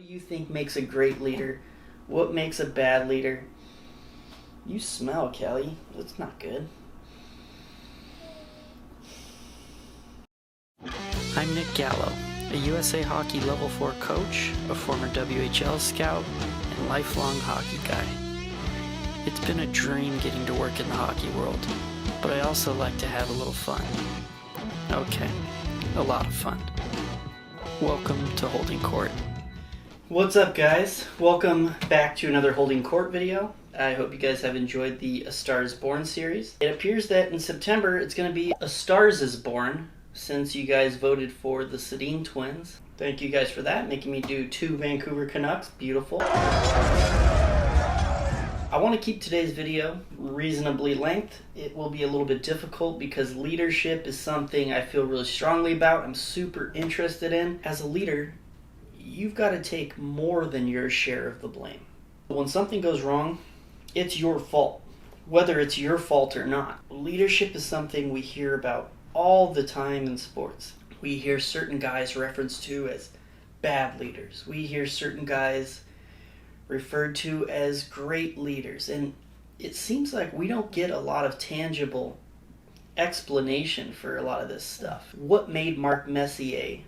do you think makes a great leader? What makes a bad leader? You smell, Kelly. That's not good. I'm Nick Gallo, a USA Hockey Level 4 coach, a former WHL scout, and lifelong hockey guy. It's been a dream getting to work in the hockey world, but I also like to have a little fun. Okay, a lot of fun. Welcome to Holding Court. What's up, guys? Welcome back to another Holding Court video. I hope you guys have enjoyed the A Star Is Born series. It appears that in September it's going to be A Stars Is Born, since you guys voted for the Sedin twins. Thank you guys for that, making me do 2 Vancouver Canucks. Beautiful. I want to keep today's video reasonably length. It will be a little bit difficult because leadership is something I feel really strongly about. I'm super interested in. As a leader, you've got to take more than your share of the blame. When something goes wrong, it's your fault, whether it's your fault or not. Leadership is something we hear about all the time in sports. We hear certain guys referenced to as bad leaders. We hear certain guys referred to as great leaders. And it seems like we don't get a lot of tangible explanation for a lot of this stuff. What made Mark Messier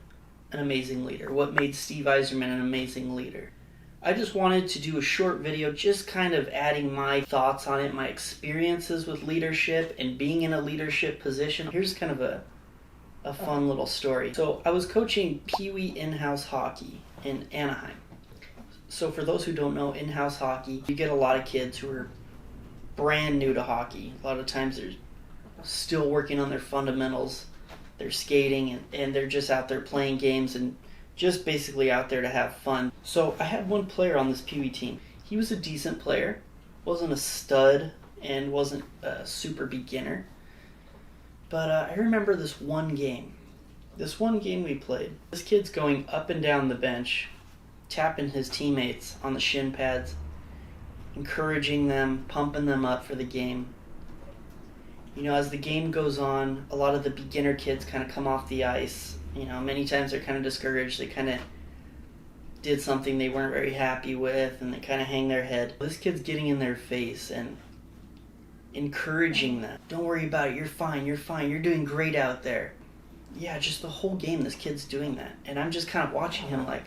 an amazing leader? What made Steve Yzerman an amazing leader? I just wanted to do a short video just kind of adding my thoughts on it, my experiences with leadership and being in a leadership position. Here's kind of a fun little story. So I was coaching Pee Wee in-house hockey in Anaheim. So for those who don't know, in-house hockey, you get a lot of kids who are brand new to hockey. A lot of times they're still working on their fundamentals. They're skating and they're just out there playing games and just basically out there to have fun. So I had one player on this Pee Wee team. He was a decent player, wasn't a stud and wasn't a super beginner. But I remember this one game we played. This kid's going up and down the bench, tapping his teammates on the shin pads, encouraging them, pumping them up for the game. You know, as the game goes on, a lot of the beginner kids kind of come off the ice. You know, many times they're kind of discouraged. They kind of did something they weren't very happy with, and they kind of hang their head. This kid's getting in their face and encouraging them. Don't worry about it. You're fine. You're doing great out there. Yeah, just the whole game, this kid's doing that. And I'm just kind of watching him like,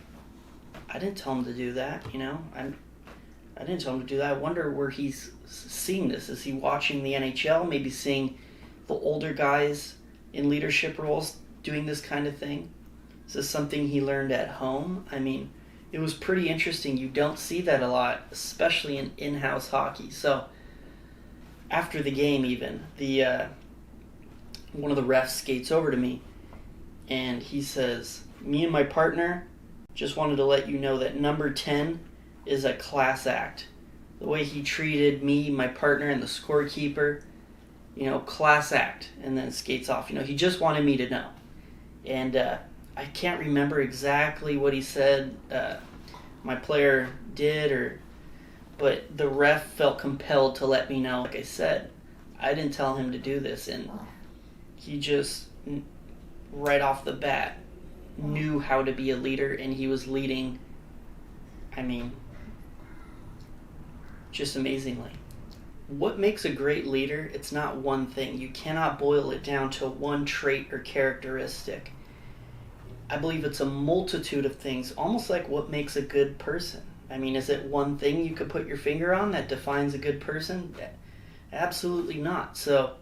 I didn't tell him to do that, you know? I didn't tell him to do that. I wonder where he's seeing this. Is he watching the NHL, maybe seeing the older guys in leadership roles doing this kind of thing? Is this something he learned at home? I mean, it was pretty interesting. You don't see that a lot, especially in in-house hockey. So after the game even, one of the refs skates over to me and he says, "Me and my partner just wanted to let you know that number 10 is a class act. The way he treated me, my partner, and the scorekeeper, you know, class act," and then skates off. You know, he just wanted me to know. And I can't remember exactly what he said my player did, but the ref felt compelled to let me know. Like I said, I didn't tell him to do this, and he just, right off the bat, knew how to be a leader, and he was leading, I mean, just amazingly. What makes a great leader? It's not one thing. You cannot boil it down to one trait or characteristic. I believe it's a multitude of things, almost like what makes a good person. I mean, is it one thing you could put your finger on that defines a good person? Absolutely not. So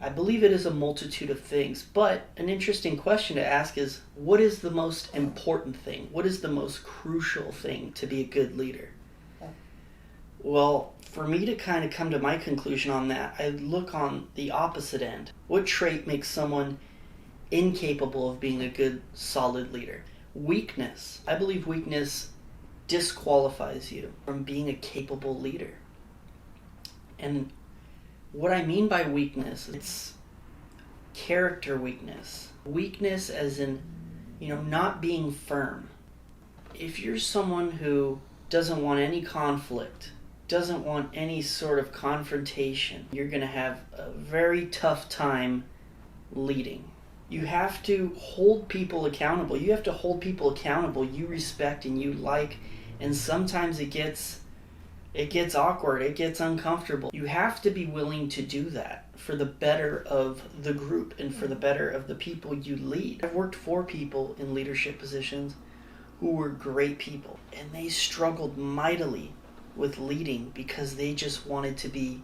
I believe it is a multitude of things, but an interesting question to ask is, what is the most important thing? What is the most crucial thing to be a good leader? Well, for me to kind of come to my conclusion on that, I look on the opposite end. What trait makes someone incapable of being a good, solid leader? Weakness. I believe weakness disqualifies you from being a capable leader. And what I mean by weakness, it's character weakness. Weakness as in, you know, not being firm. If you're someone who doesn't want any conflict, doesn't want any sort of confrontation, you're going to have a very tough time leading. You have to hold people accountable. You have to hold people accountable you respect and you like, and sometimes it gets awkward, it gets uncomfortable. You have to be willing to do that for the better of the group and for the better of the people you lead. I've worked for people in leadership positions who were great people, and they struggled mightily with leading because they just wanted to be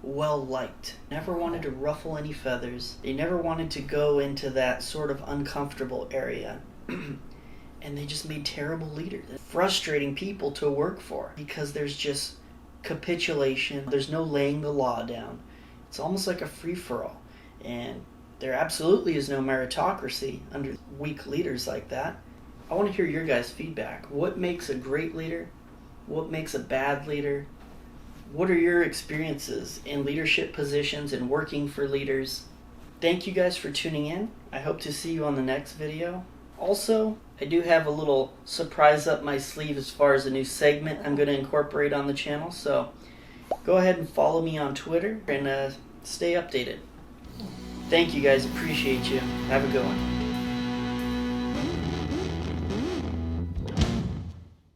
well liked. Never wanted to ruffle any feathers. They never wanted to go into that sort of uncomfortable area. And they just made terrible leaders. Frustrating people to work for because there's just capitulation. There's no laying the law down. It's almost like a free-for-all. And there absolutely is no meritocracy under weak leaders like that. I want to hear your guys' feedback. What makes a great leader? What makes a bad leader? What are your experiences in leadership positions and working for leaders? Thank you guys for tuning in. I hope to see you on the next video. Also, I do have a little surprise up my sleeve as far as a new segment I'm going to incorporate on the channel. So go ahead and follow me on Twitter and stay updated. Thank you guys. Appreciate you. Have a good one.